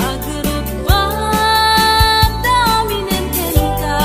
Agurut bab daminen kenka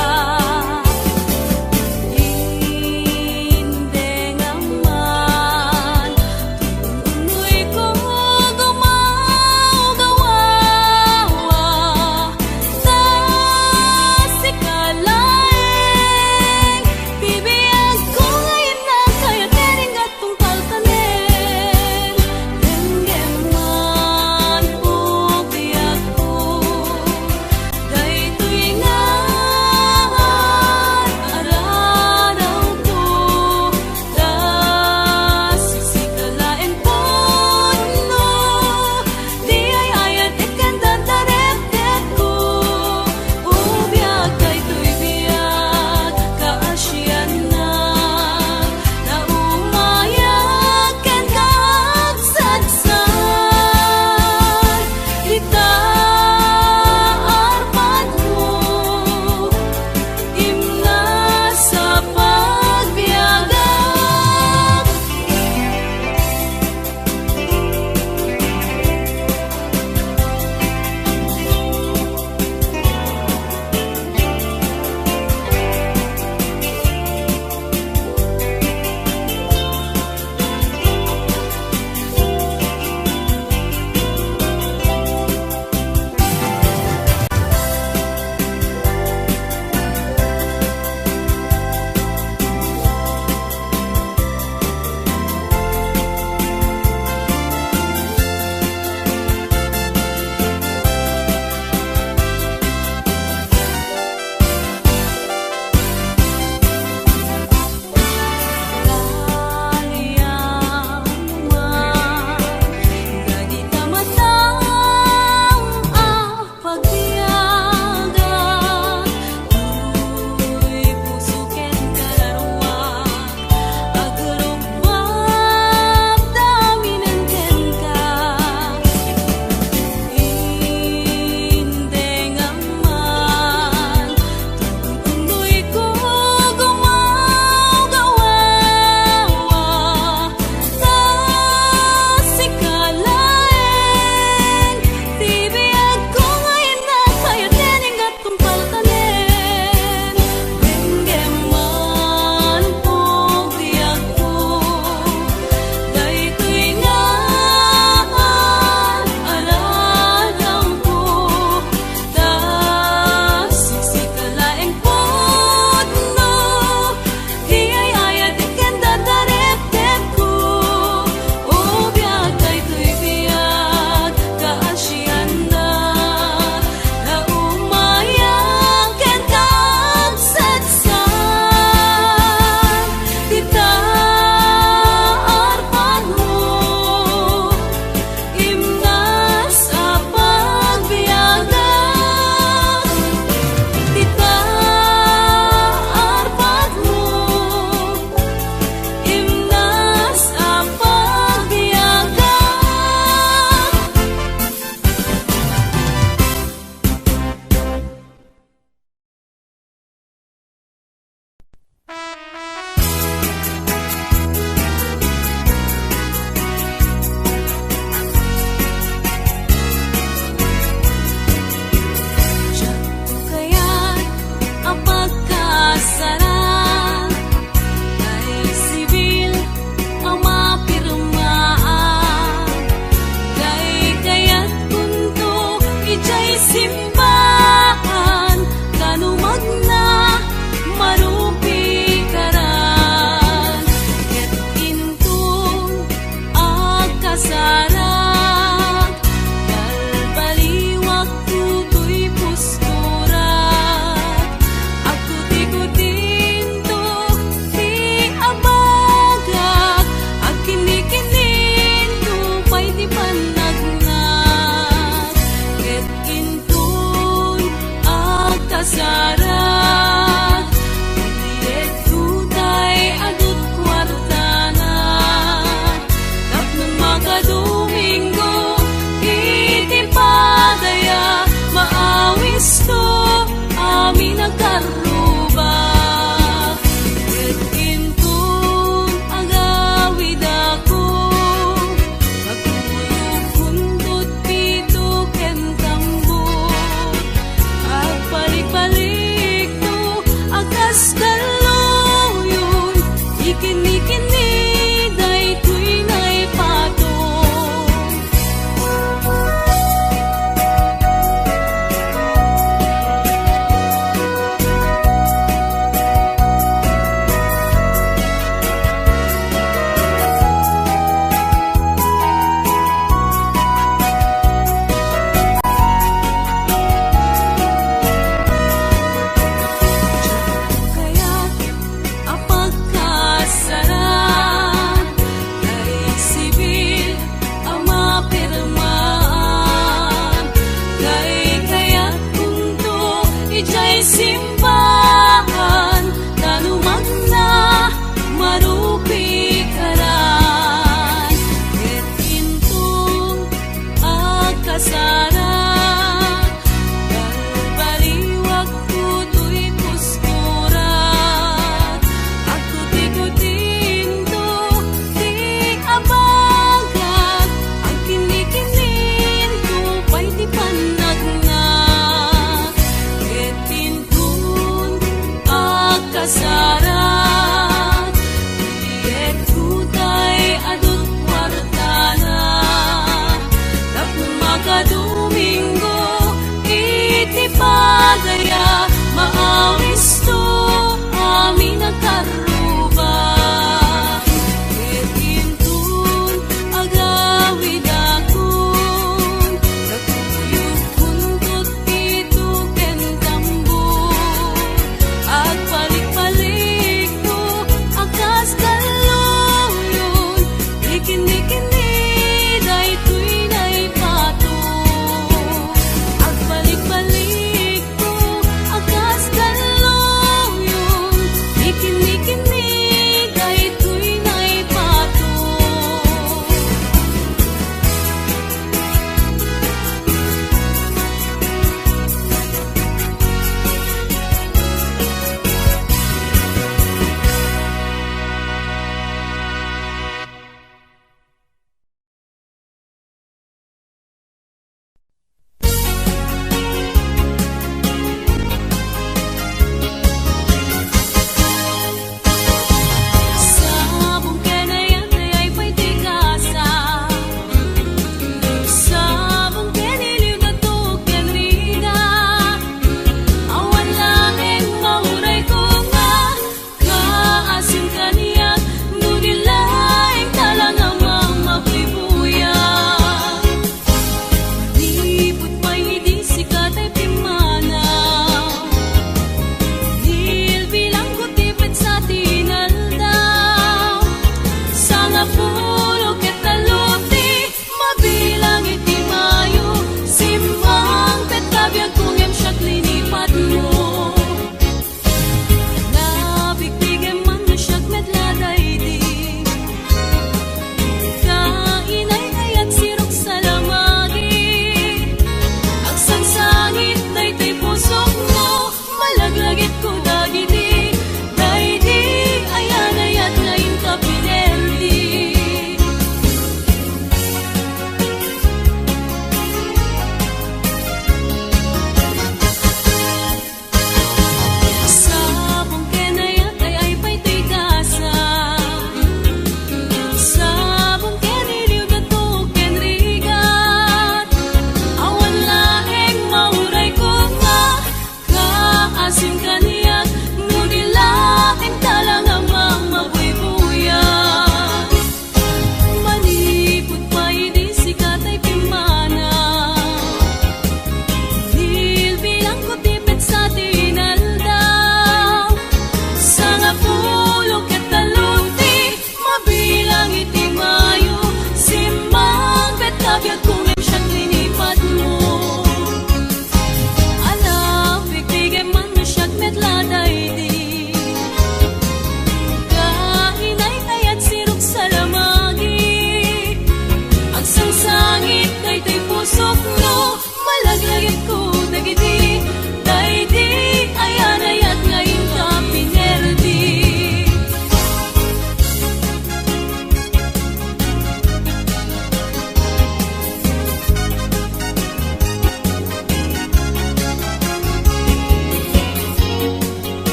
Kristo amin nagkaruba. Ket intun agawid ako, magtulog-hundot pito ken tambo. Agbalik-balik to akas kaluyon, ikini-kini daytoy nay pato. Kaya't apagkasaran, kay sibil ang mapirmaan. Kaya't kunto ijay simbahan, tanumag na marupi karan. Ket intong agkasaran, baliwag kuto'y pusturan. Ako tikutinto, di abagat, ang kinikininto, pa'y di panagnak. Ket intong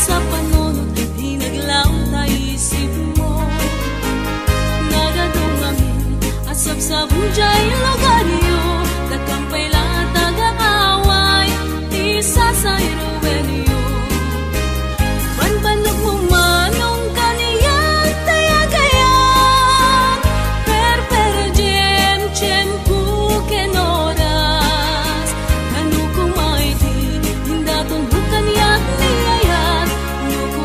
sa panunod, di naglaw na isip mo. Nagadungangin, asap sa bujay logaryo, nagkampay lang taga-away, isa sa iruwelyo. Banbanok mo manong kaniyang tayagayan, per jem jem ku kenoras, kanu kumaiti, hindaton bukan yak niyayat, nuku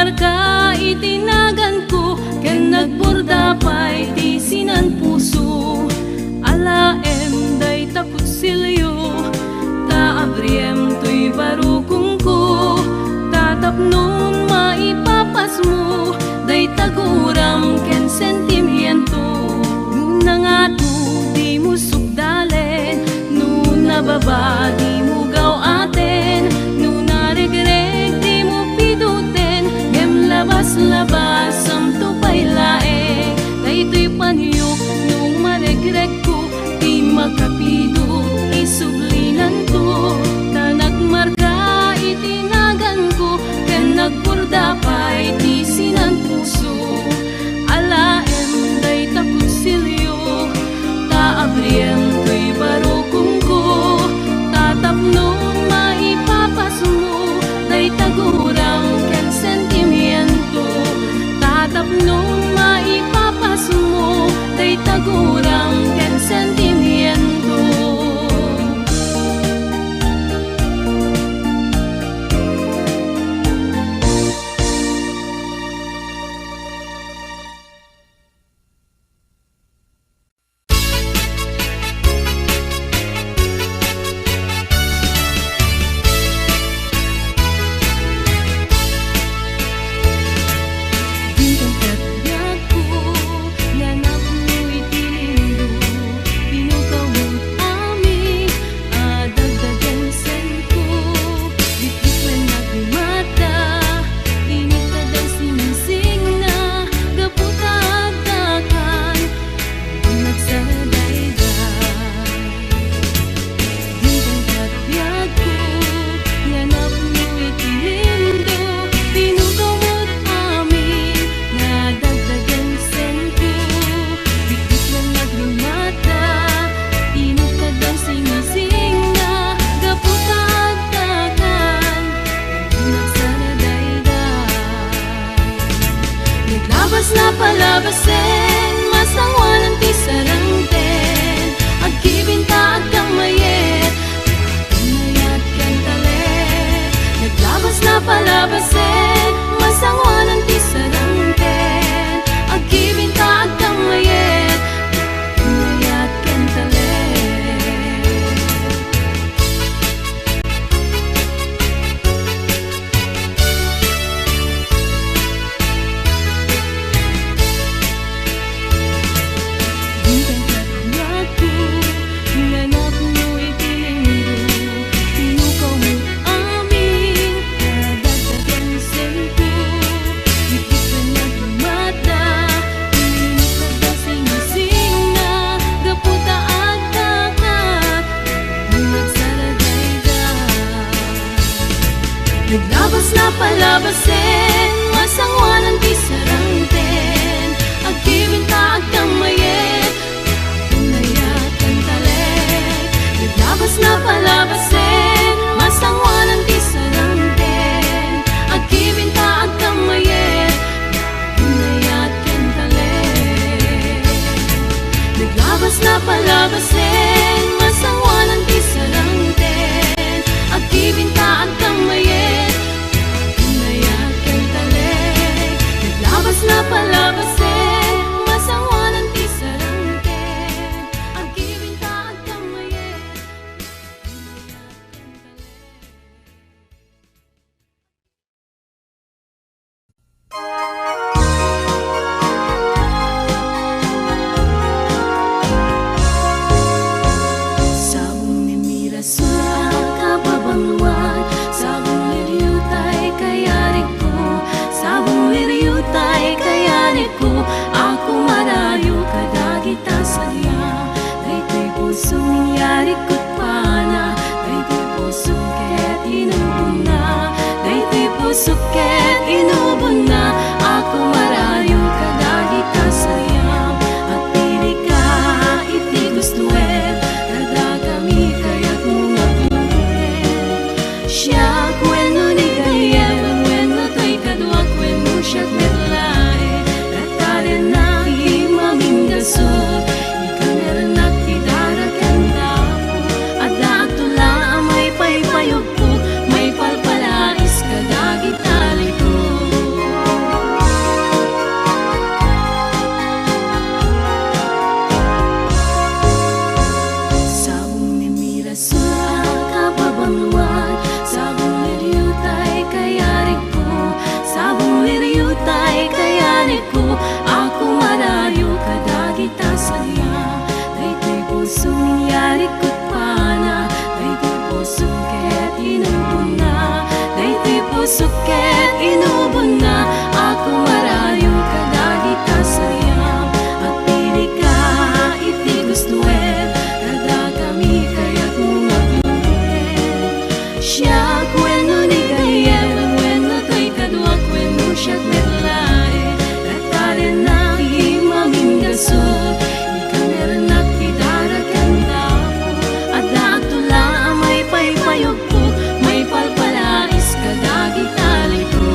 marka itinagan ko, ken nagburda pa'y tisinan puso. Alaem day takutsilyo, taabriem to'y barukong ko. Tatapnon maipapas mo, day taguram ken sentimiento. Nuna nga to di mo sukdalen, nuna baba di mo gaw aten, nuna regreg di mo piduten, gem labas-labas am to pa'y laeng. Daytoy panyok nung maregreg ko, di makapidot isublinan to. Tanagmarka itinagan ko, ken nagburda pa'y tisinan puso. Alaem day takutsilyo, taabriem to'y barukong ko. Tatapnon maipapas mo, day taguram ken sentimiento. Tatapnon maipapas mo, day taguram ken sentimiento. Palabasin, masangwanan ti sarangten, agkibinta agkang mayet, mayat ken talet. Naglabas na palabasin, masangwanan ti sarangten, agkibinta agkang mayet, mayat ken talet. Naglabas na palabasin, masangwanan ti sarangten, agkibinta agkang mayet, mayat ken talet. Naglabas na palabasin, masangwanan ti sarangten, agkibinta agkang mayet, mayat ken talet. Naglabas na palabasin, masangwanan ti sarangten, agkibinta agkang mayet, mayat ken talet. Naglabas na palabasin, masangwanan ti sarangten, agkibinta agkang mayet, mayat ken talet. Sabong ni Mira sura kababangluan, sabong liriutay kayari ko, sabong liriutay kayari ko. Ako marayo kadagita saya, daytoy puso nangyari ko't pana, daytoy puso ket inubon na, daytoy puso ket inubon na. Ako marayo kadagita saya, at pili ka iti gustuet, kadagami kaya't mga tuloy. Siya kweno ni gayem, kweno to'y kadwa, kweno siya't metlae, rataren na imaminggasot, ikameran at idarakan tapo, at naagtula may paypayog po, may palpalais kadagita liko. suket inubon na ako marayo kadagi ta sayang at pili ka iti gustuin kada kami kaya't mga gluhin siya kweno ni gayem kweno to'y kadwa kweno siya't metlae at talen na himamin gasot ikaw meron at idaragan na ako at daatula may paypayog po may palpalais kadagi tali ko.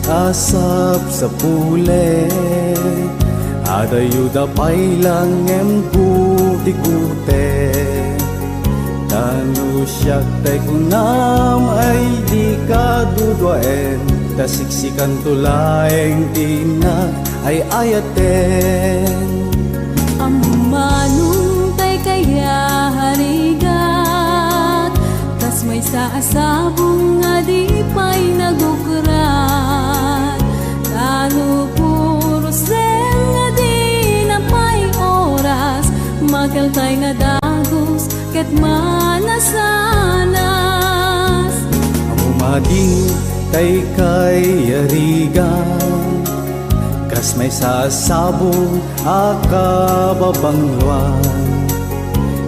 asap sa pule. Adayuda pailang emputi-kute. Tanu siyak tay kunam ay di kaduduaen. Tasiksikan tulaeng tinag ay ayaten. Amanong tay kaya harigat, tas may saasabong nga di pa'y nagukrat. Tano puro sen nga di na pa'y oras, magaltay nga dagos ket manasanas. Amumading tay kay arigan, kas may sasabong akababangluan.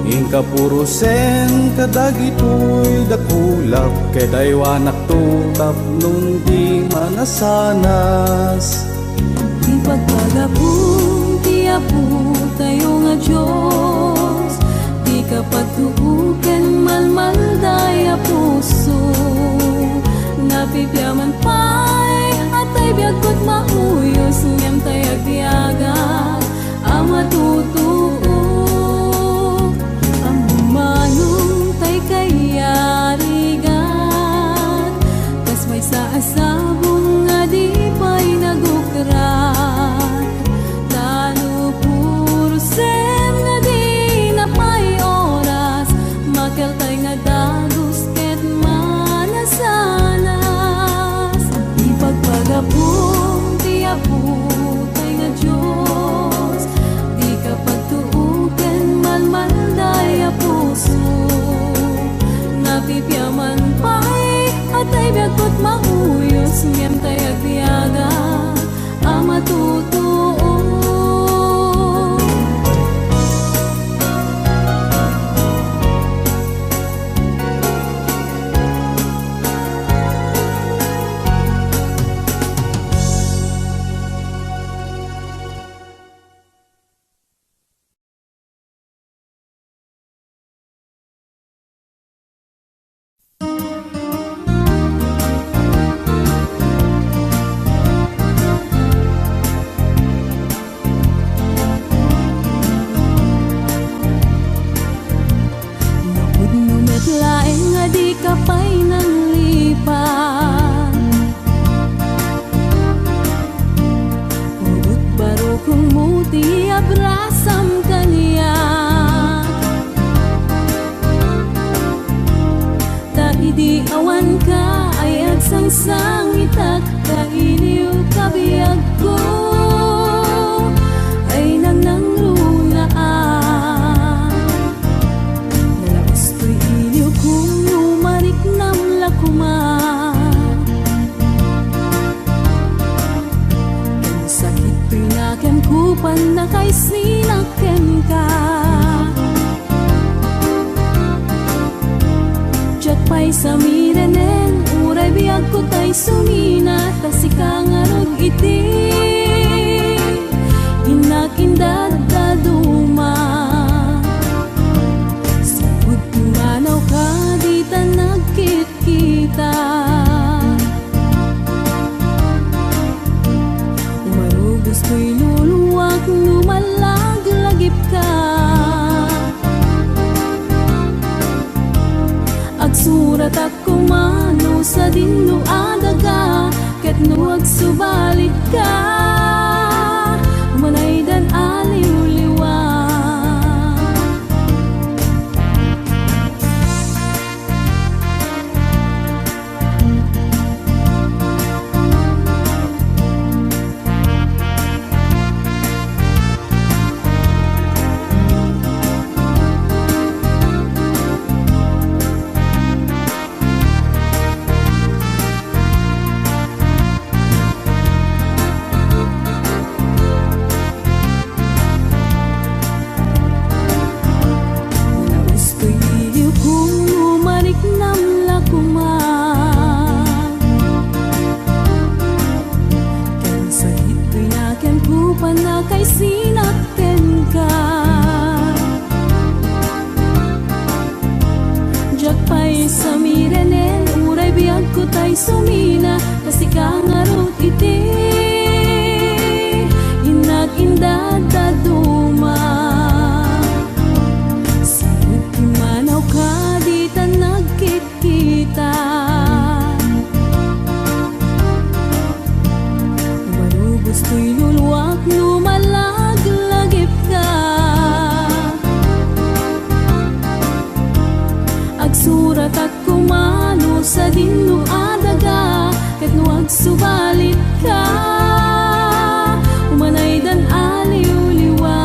Ingka puro sen kadagitoy dakulap, kedaywanak tutap nung di manasanas. Di pagpagapong ti apo tayo nga Diyos, di ka pagtuuken malmaldaya puso. Napipyaman pa'y atay biyagkot mauyos, ngem tay agyagat ang matutuo. Ang bumanong tay kayarigat, kas may saasabong nga di pa'y nagukrat. Tano puro sen nga di na pa'y oras, makaltay nga dagos ket manasanas. Di pagpagapong ti apo tay nga Diyos, di ka pagtuuken malmaldaya puso. Napipyaman pa'y atay biyagkot mauyos, ngem tay agyaga ang matutuo. Sa mirenen, uray biyag ko tay sumina, tasika nga rog iti inakindag daduma. Sabot kumanaw ka, di ta nagkit-kita. Umarugos ko'y luluwag, lumalag-lagip ka. Agsurat ako mano sa dinuada ka, ket nuwag subalit ka, manay dan aliw-liwa. Sa mirenen, uray biyag ko tay sumina, kasi ka nga iti inag-indad daduma. Sanot ti manaw ka di ta nagkit-kita. Umarubos to'y luluwak lumalaglagip ka. Agsurat at kumano sa dinno adaga, ket no agsubalit ka, umanay dan aliw-liwa.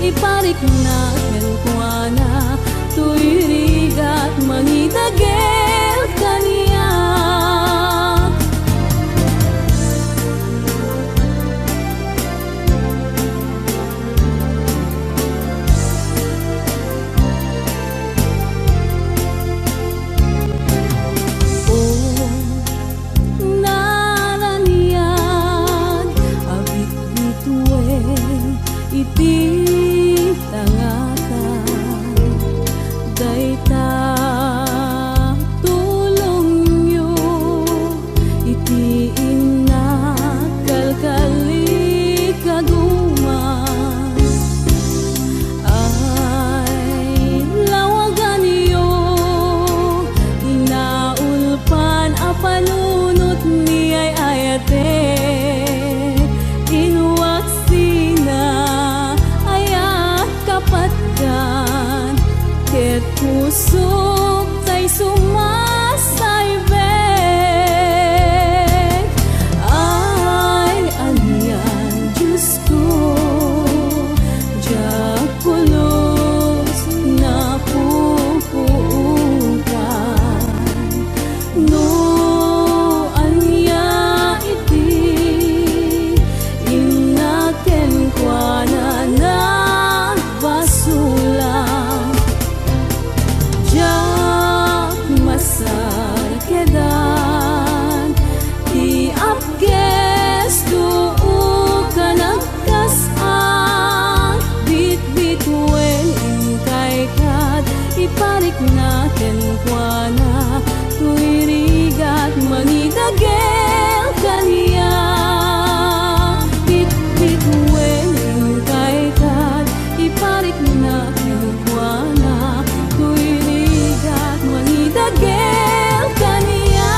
Iparik na kenkwana, tuirigat manitagel kaniya. Oh, nananiyag, abit bituin, iti tangatan, dayta tulong nyo, iti inakalkali kaguman. Ay lawagan nyo, inaulpan a panunot ni ay ayate, inuwaksina kapatkan, ket pusok tay sumasaybek. Ay anian Diyos ko, diyakulos na pupuutan. No anya iti inakenkwana na basulang, jak masar kedan, ti apges duu kanagkasan, bit-bitwen ingkay kat, iparik natin kuana, tuirigat manitagel kaniya. Bit-bitwen ingkay kat, iparik natin kuana, tuirigat manitagel kaniya.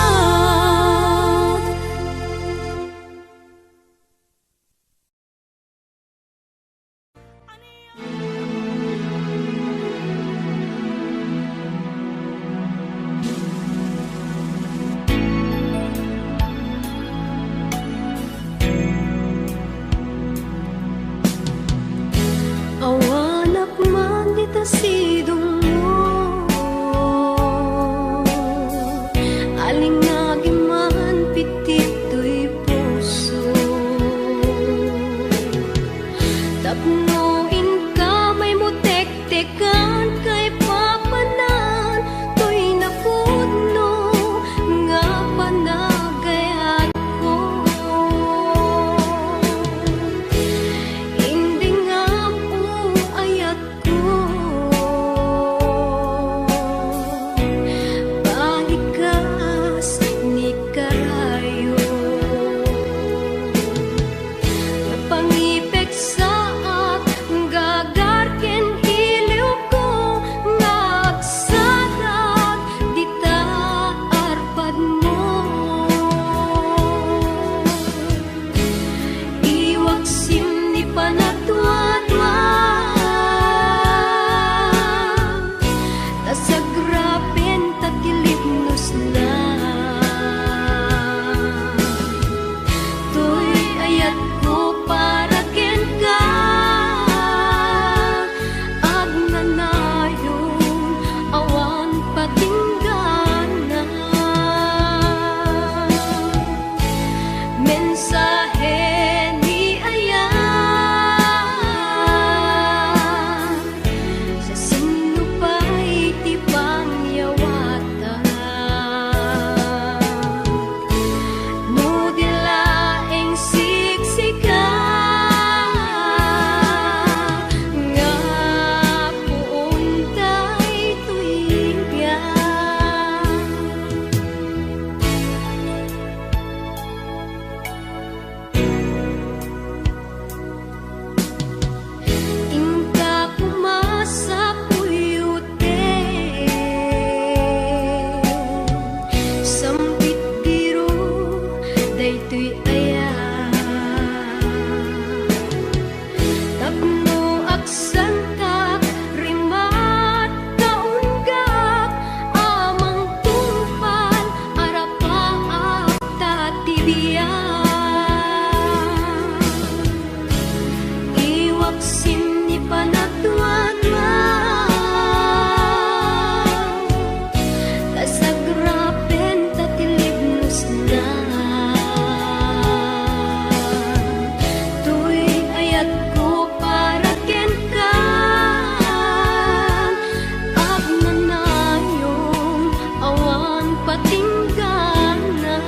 patingkana.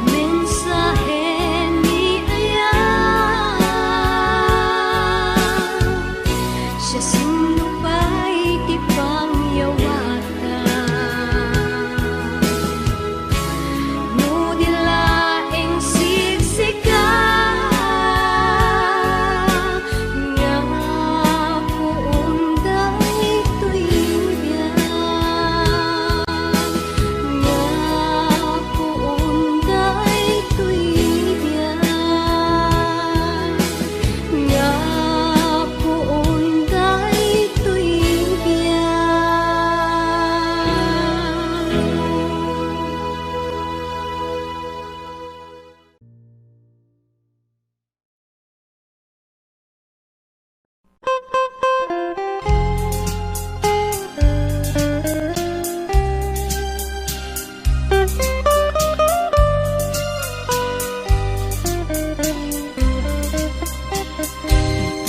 Mensahe ni Aya, siya sinupay ti pangyawata. No dilaeng sigsika, nga puunday tuya, nga puunday tuya, nga puunday tuya.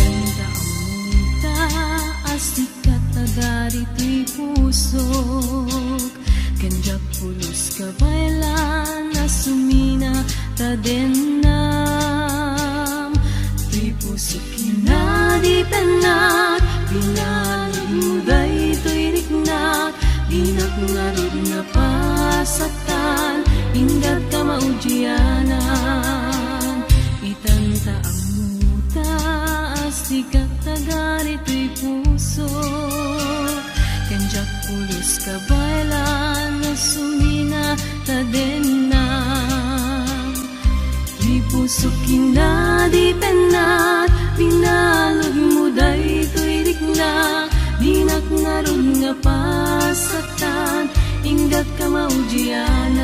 Tanda amunta asikat agari ti pusok, kanjak pulos kabailan na sumina tadenam. Ti pusok kinadi tanak, pinalog muday to'y riknak, dinak ngarod na pasaktan, ingat ka maudyanan. Itanta ang muta, asikat tagari to'y pusok, kanjak pulos kabailan na sumina tadenam. Di pusok kinadi penat, pinalog muday to'y riknak, dinak ngarod nga pasaktan, ingat ka maudyanan.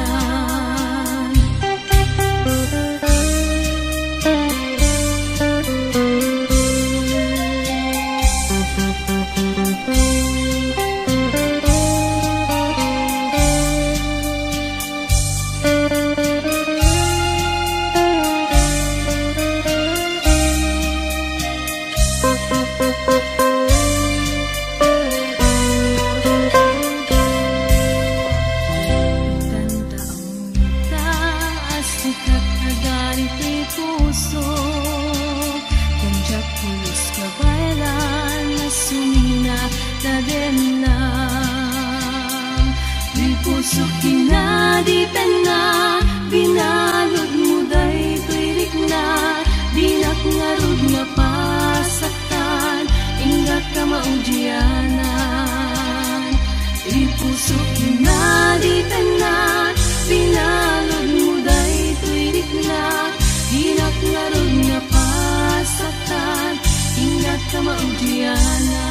Tanda amunta asikat agari ti pusok, kanjak pulos kabailan na sumina tadenam. Di pusok kinadi tanak, binalod muday to'y riknak, dinak ngarod nga pasaktan, ingat ka maudyanan. Di pusok kinadi tanak, binalod muday to'y riknak, dinak ngarod nga pasaktan, ingat ka maudyanan.